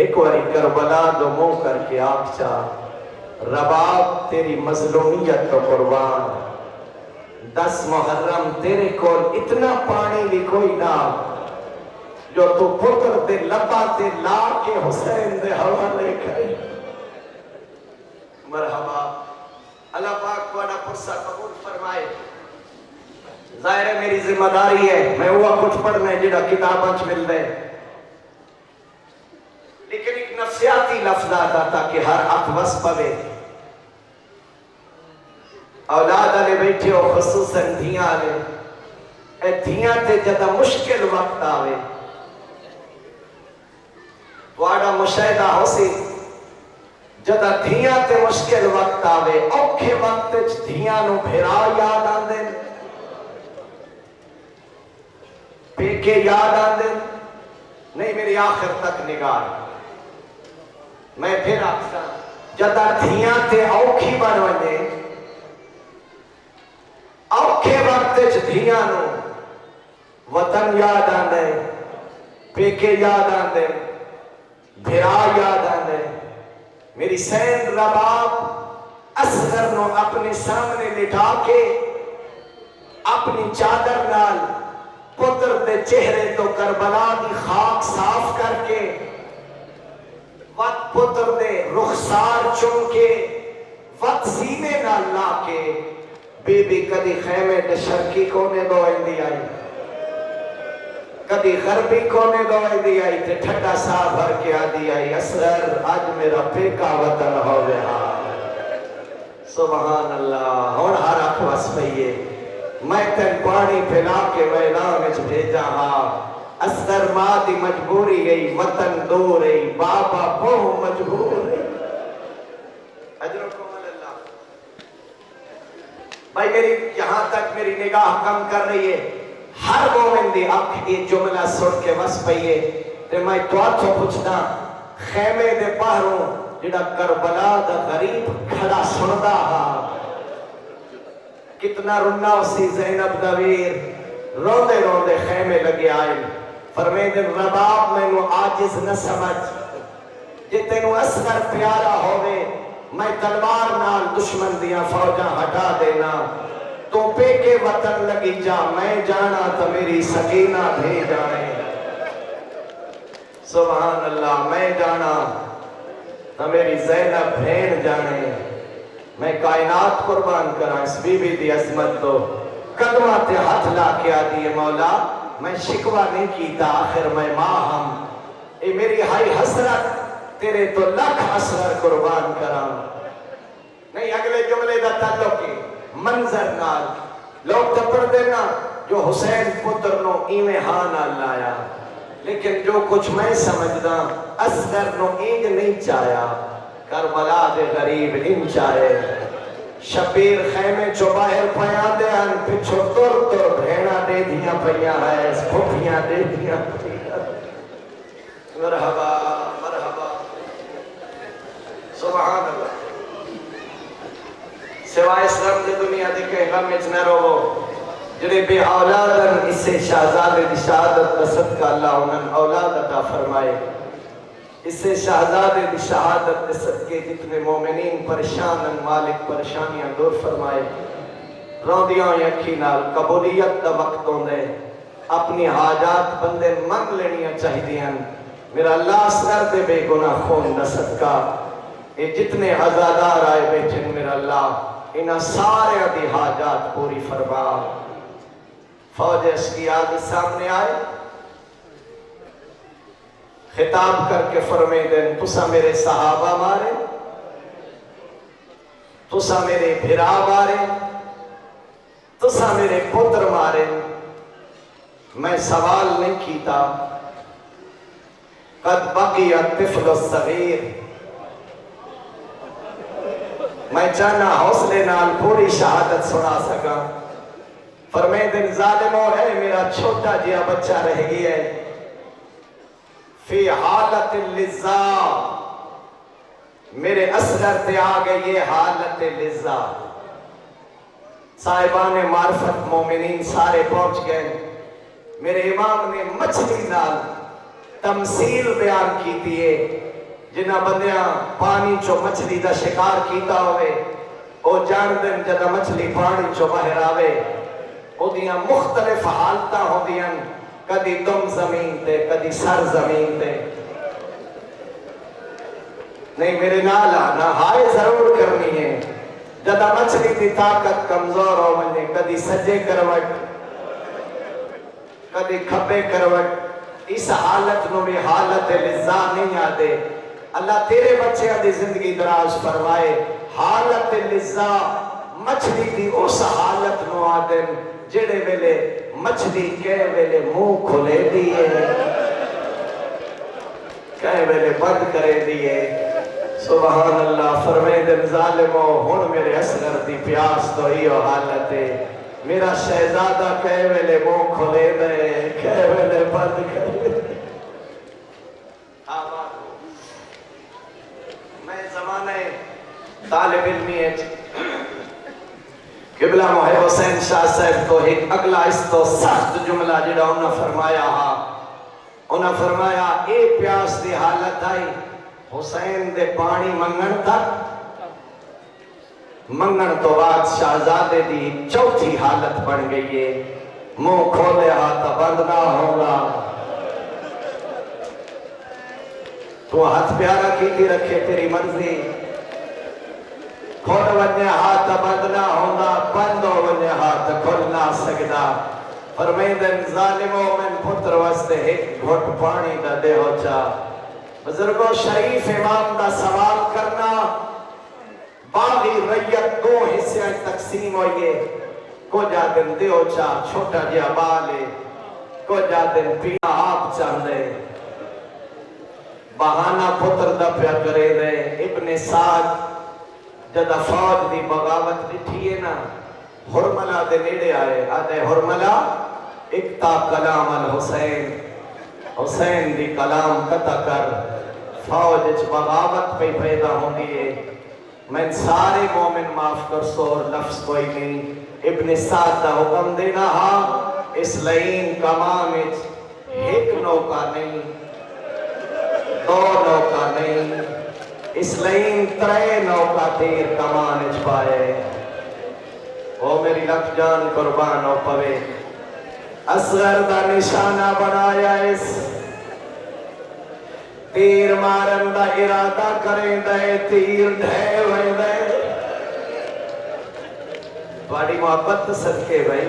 ایک واری کربلا دو منہ کر کے آنکھ چاہ، رباب تیری مظلومیت تو قربان، 10 محرم تیرے کول اتنا پانی بھی کوئی نہ جو تو پتر دے لبا تے لا کے حسین دے حوالے کرے۔ مرحبا، اللہ پاک کو انا پرسہ قبول فرمائے۔ ظاہر ہے میری ذمہ داری ہے، میں ہوا کچھ پڑھنا ہے جڑا کتاباں چ مل دے، لیکن ایک نفسیاتی لفظ آتا تھا کہ ہر اقوس پوے۔ اولاد آلے بیٹھے ہو، خصوصاً دھیاں آلے، اے دھیاں تے جدہ مشکل وقت آوے وہاں مشاہدہ ہو سی، جدہ دھیاں تے مشکل وقت آوے اوکھے وقت دھیاں نو بھیرا یاد آن دیں، پیکے یاد آندے نہیں میری آخر تک نگاہ میں پھر آکھتا جدا دھیاں تے اوکھی بن ونے اوکھے وقت دھیاں نو وطن یاد آندے پیکے یاد آندے بھرا یاد آندے میری سین رباب اصغر نو اپنے سامنے لٹھا کے اپنی چادر نال پتر دے چہرے تو کربلا دی خاک صاف کر کے وقت پتر دے رخسار چون کے وقت سینے نال لا کے بی بی کدی خیمے دے شرکی کونے دوائیں دی آئی کدی غربی کونے دوائیں دی آئی تے ٹھٹا سا بھر کے آدھی آئی اصغر آج میرا پیکا وطن ہو گیا سبحان اللہ ہون ہر اکھ وس پئیے میں تن پانی پھیلا کے میدان وچ بھیجا ہاں اصغر ماں دی مجبوری گئی وطن دور گئی بابا بہو مجبور گئی اجرکم اللہ بھائی میری یہاں تک میری نگاہ کم کر رہی ہے ہر مومن دی آنکھ یہ جملہ سن کے وس پئیے تے میں تواتھو پوچھتا خیمے دے باہروں جڑا کربلا دا غریب کھڑا سندا ہاں کتنا رنا اسی زینب دویر روندے روندے خیمے لگے آئے فرمے دن رباب میں نو آجز نہ سمجھ جتے نو اصغر پیارا ہوئے میں تلوار نال دشمن دیا فوجاں ہٹا دینا تو پے کے وطن لگی جا میں جانا تو میری سکینہ بھی جائے سبحان اللہ میں جانا تو میری زینب بھین جانے میں کائنات قربان کرا اس بی بی دی عظمت تو قدمہ تے ہاتھ لا کے آدھی مولا میں شکوہ نہیں کیتا آخر میں ماں ہم اے میری ہائی حسرت تیرے تو لکھ اصغر قربان کرا نہیں اگلے جملے دا تعلق کی منظر نال لوگ تپڑ دینا جو حسین پتر نو ایمیں ہاں نال لایا لیکن جو کچھ میں سمجھدا اصغر نو اینج نہیں چاہیا کربلا دے غریب ان چاہے شبیر خیمے چو باہر پیا دے ان پچھو تر بھینا دے دیا پیا ہے پھوپیاں دے دیا پیا مرحبا مرحبا سبحان اللہ سوائے اسلام دے دنیا دے کہیں غم اچنا رو جنہیں بے اولادن اسے شہزاد دی شہادت صدقہ اللہ انہاں اولاد عطا فرمائے اسے شہزاد دی شہادت صدقے جتنے مومنین پریشان مالک پریشانیاں دور فرمائے روندیاں یکی نال قبولیت دا وقتوں دے اپنی حاجات بندے من لینیاں چاہی دیاں میرا اللہ اصغر دے بے گناہ خون دا صدقہ یہ جتنے عزادار آئے بیٹھے میرا اللہ انہاں سارے دی حاجات پوری فرما فوج اشکیاء دی سامنے آئے خطاب کر کے فرمے دن تسا میرے صحابہ مارے تسا میرے بھرا مارے تسا میرے پتر مارے میں سوال نہیں کیتا قد بقی الطفل الصغیر میں چاہنا حوصلے نال پوری شہادت سنا سکا فرمے دن ظالمو ہے میرا چھوٹا جیا بچہ رہ گیا ہے فی حالت اللذا میرے اصغر تے آگے یہ حالت اللذا صاحبان معرفت مومنین سارے پہنچ گئے میرے امام نے مچھلی نال تمثیل بیان کی دیئے جنہ بندیاں پانی چو مچھلی دا شکار کیتا ہوئے او جان دن جدہ مچھلی پانی چو باہر آوے او دیاں مختلف حالتاں ہو دیاں کدی دم زمین تے کدی سر زمین تے نہیں میرے نالا نہ ہائے ضرور کرنی ہے جدہ مچھلی دی طاقت کمزور ہو منجے کدی سجے کروٹ کدی کھبے کروٹ اس حالت نو بھی حالت لذا نہیں آدے اللہ تیرے بچے دی زندگی دراز فرمائے حالت لذا مچھلی دی اس حالت نو آدن جڑے ویلے مچھلی کہے ویلے منہ کھلے دیئے کہے ویلے بند کرے دیئے سبحان اللہ فرمائے دن ظالمو ہن میرے اصغر دی پیاس تو ہی حالت ہے میرا شہزادہ کہے ویلے منہ کھولے دے کہے ویلے بند کرے آباد ہو میں زمانے طالب علمی ہے قبلہ محب حسین شاہ صاحب تو ایک اگلا اس تو سخت جملہ جڑا انہاں فرمایا ہا انہاں فرمایا اے پیاس دی حالت آئی حسین دے پانی منگن تک منگن تو بعد شہزادے دی چوتھی حالت بن گئی ہے منہ کھولے ہاتھ بند نہ ہوگا تو ہاتھ پیارا کی تھی رکھے تیری مرضی کھول ونجے ہاتھ بند نہ ہوگا بند ہو ونجے ہاتھ کھل نہ سکدا فرمیدن ظالموں من پتر وستے ایک گھٹ پانی دا دے ہو چا بزرگوں شریف امام دا سوال کرنا باغی ریت دو حصے تقسیم ہوئیے کو جا دن دے ہو چا چھوٹا جا بالے کو جا دن پینا آپ چاندے بہانہ پتر دا پیا کرے دے ابن سعد جدہ فوج دی بغاوت لٹھی ہے نا حرملہ دے نیڑے آئے آدھے حرملہ اکتا کلام الحسین حسین دی کلام قطع کر فوج اچ بغاوت پہ پیدا ہوں دیئے میں سارے مومن معاف کر سور لفظ کوئی نہیں ابن سعد دا حکم دینا ہاں اس لئین کمام اچ ایک نوکا نہیں دو نوکا نہیں اس لئین ترے نوکا تیر کمان اچ پائے او میری لکھ جان قربان ہو پوے اصغر دا نشانہ بنایا اس تیر مارن دا ارادہ کریں دے تیر ڈھے ہوئے دے بڑی محبت صدقے بھائی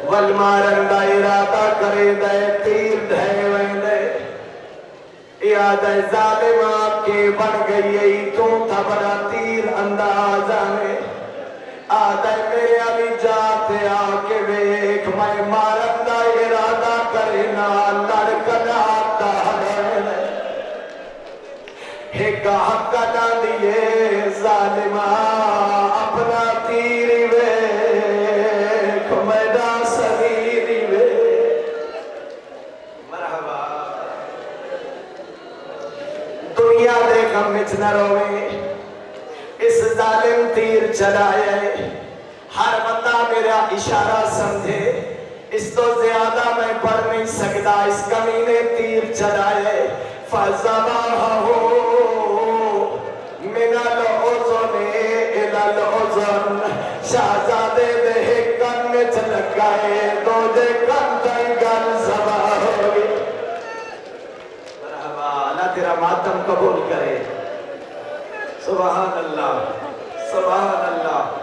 ول مارن دا ارادہ کریں دے تیر ڈھے ہوئے دے یاد ظالم آپ کے بن گئی تو تھا بڑا تیر انداز آنے آدھے میرے ابھی جاتے آکے ویک میں مارن دا ارادہ کرنا لڑکنا آتا ہے ایک حق نہ دیے ظالمہ اپنا تیری ویک میڈا سویری ویک مرحبا دنیا دے کم اچنا روے اس ظالم تیر چلائے ہر بندہ میرا اشارہ سمجھے اس تو زیادہ میں پڑھ نہیں سکتا اس کمینے تیر چلائے فَزَبَاهُ مِنَ الْعُزُنِ إِلَى الْعُزُنِ شہزادے دے کن میں چلکائے دو دے کن تنگل زباہ ہوگی مرحبا اللہ تیرا ماتم قبول کرے سبحان اللہ سبحان اللہ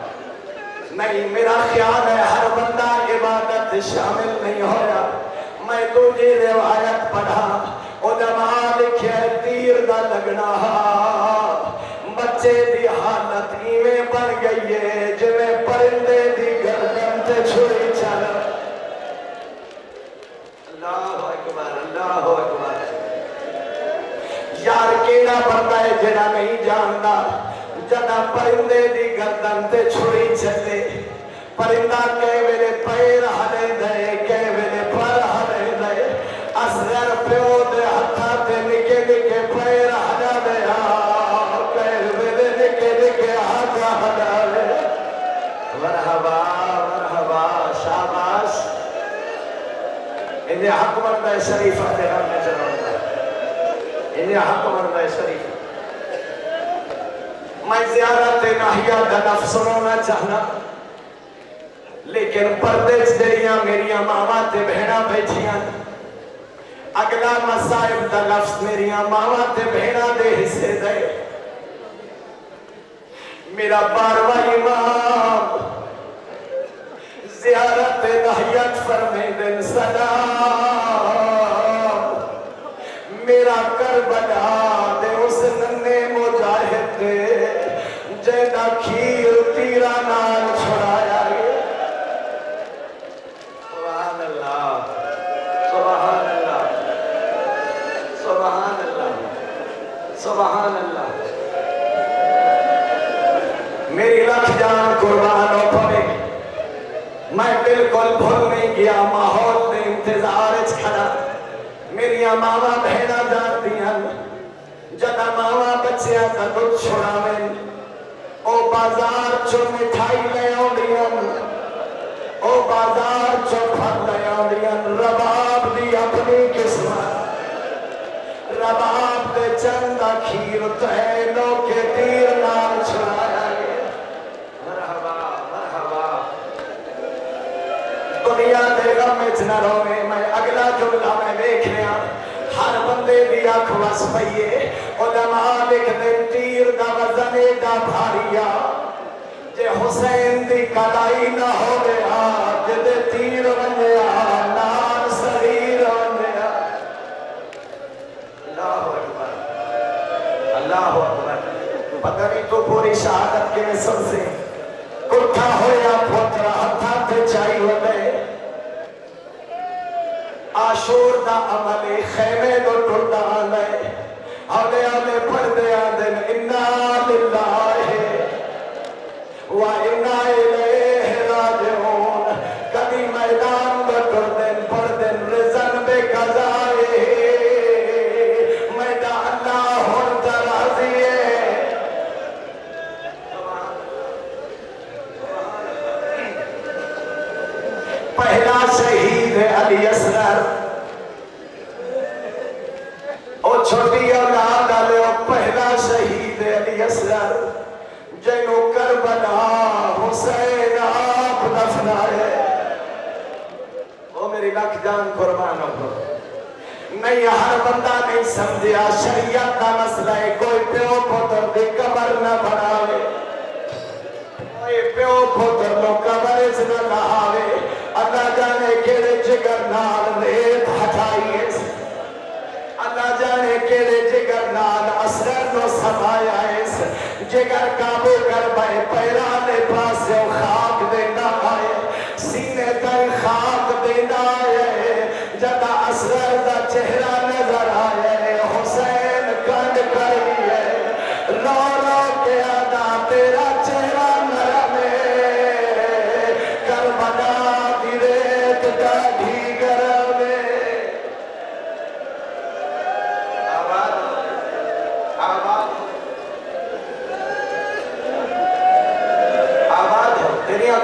نہیں میرا خیال ہے ہر بندہ عبادت شامل نہیں ہویا میں تجھے روایت پڑھا علماء لکھے تیر دا لگنا بچے دی حالت ایویں بن گئی ہے جویں پرندے دی گردن تے چھری چلا اللہ اکبر اللہ اکبر یار کیڑا بندہ ہے جڑا نہیں جاندا جدا پرندے دی گردن تے چھری چلے پرندہ کہے ویلے پیر ہلے دے کہے ویلے پر ہلے دے اصغر پیو دے ہتھا تے نکے نکے پیر ہلا دے کہے ویلے نکے نکے ہاتھا ہلا دے مرحبا مرحبا شاباش انہیں حق مردہ شریفہ دے ہم نے جنہوں انہیں حق مردہ شریفہ میں زیارت ناہیہ دا لفظ سنونا چاہنا لیکن پردے چدریاں میریاں ماما تے بہنا بیٹھیاں اگلا مسائب دا لفظ میریاں ماما تے بہنا دے حصے دے میرا بارواں امام زیارت ناہیت فرمیدن سلام میرا کربلا دے اس ننے مجاہد دے جیدہ کھیر تیرا نال چھڑایا گیا سبحان اللہ سبحان اللہ سبحان اللہ سبحان اللہ میری لکھ جان قربان ہو پڑے میریا ماوا بہنا جاندیاں جدا ماوا بچیاں کا دودھ چھڑاویں او بازار چو مٹھائی لے آؤندیاں او بازار چو پھل لے آؤندیاں رباب دی اپنی قسمت رباب دے چندہ کھیر تینوں کے تیر نام چھڑایا گیا مرحبا مرحبا دنیا دے غم اتنا روے میں اگلا جملہ میں دیکھ لیا ہر بندے دی آنکھ وس پئیے علماء لکھ دے تیر دا وزن دا بھاریا جے حسین دی کلائی نہ ہو گیا جدے تیر ونیا نار صغیر ونیا اللہ اکبر اللہ اکبر پتہ نہیں تو پوری شہادت کے مثل سے کٹھا ہویا پھوٹرا ہتھا تے چائی ودے آشور دا عمل خیمے دو ٹردا آنے آنے آنے پردے آنے انا للہ و انا الیہ راجعون کبھی میدان دو ٹردن پردن رزن بے قضائے میدان اللہ ہون ترازیے پہلا شہید علی اصغر او چھوٹی اولاد آلے پہلا شہید علی اصغر جنو کربلا حسین آپ دفنائے وہ میری لکھ جان قربان ہو نہیں ہر بندہ نہیں سمجھیا شریعت کا مسئلہ ہے کوئی پیو پتر دی قبر نہ بناوے کوئی پیو پتر نو قبر اس نہ لہاوے اللہ جانے کیڑے جگر نال ریت ہٹائیے اللہ جانے کیڑے جگر نال اثر نو سمایا اس جگر قابو کر بائے پیرانے پاسے خاک دینا آئے سینے تر خاک دینا آئے جدا اثر دا چہرہ نظر آئے حسین کنڈ کر لیے رو رو کے آدھا تیرا چہرہ نرم کربلا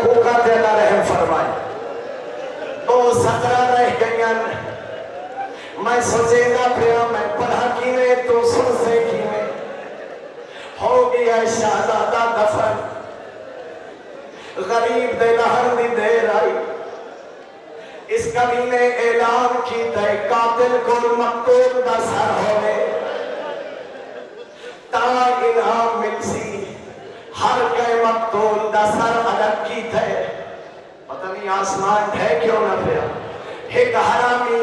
کوکا تے اللہ رحم فرمائے تو سترہ رہ گئیں میں سوچے گا پھر میں پڑھا کی میں تو سن سے کی میں ہو گیا شہزادہ دفن غریب دے لہر دی دیر آئی اس کبھی نے اعلان کی تے قاتل کو مقتول دا سر ہوئے تا انعام ملسی ہر کے مقتول دا سر الگ کی تھے پتہ نہیں آسمان ہے کیوں نہ پھر ایک حرامی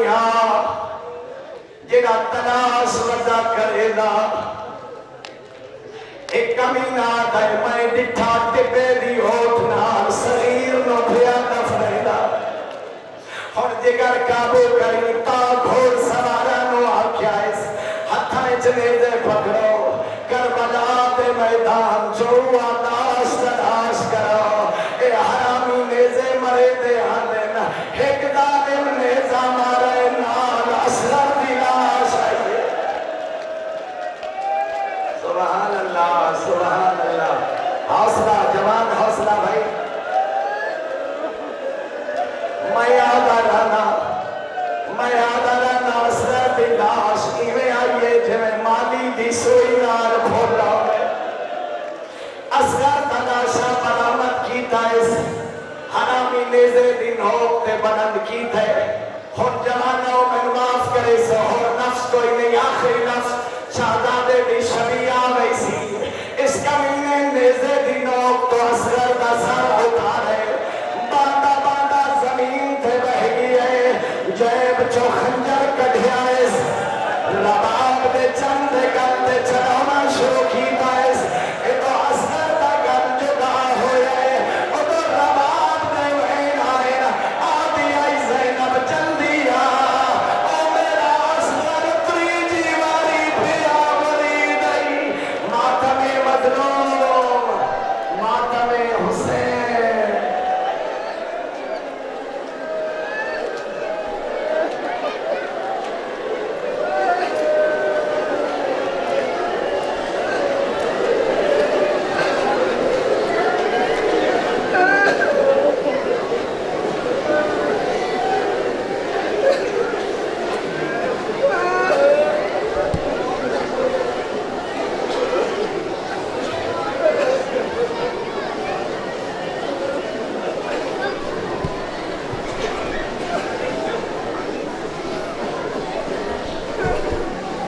جگہ تلاش وزا کرے گا ایک کمینہ دائے میں ڈٹھا ٹپے دی ہوت نال صغیر نو پھیا دفنے دا اور جگر قابو کری تا گھوڑ سوارا نو آکیا اس ہتھائیں جنیدے پکڑو کربلا دے میدان جو آتاش تلاش کرو اے حرامی نیزے مرے دے آدن ایک دالم نیزہ مارے نال اصغر دلاش آئیے سبحان اللہ سبحان اللہ حوصلہ جوان حوصلہ بھائی میں یاد آنا اصغر دلاش ایویں آئیے جویں مالی دی سوئی نال بھولا ہوئے اصغر تلاشا برآمد کیتا اس حرامی نیزے دن ہوتے بلند کی تھے اور جوانوں میں معاف کرے سو اور نفس کوئی نہیں آخری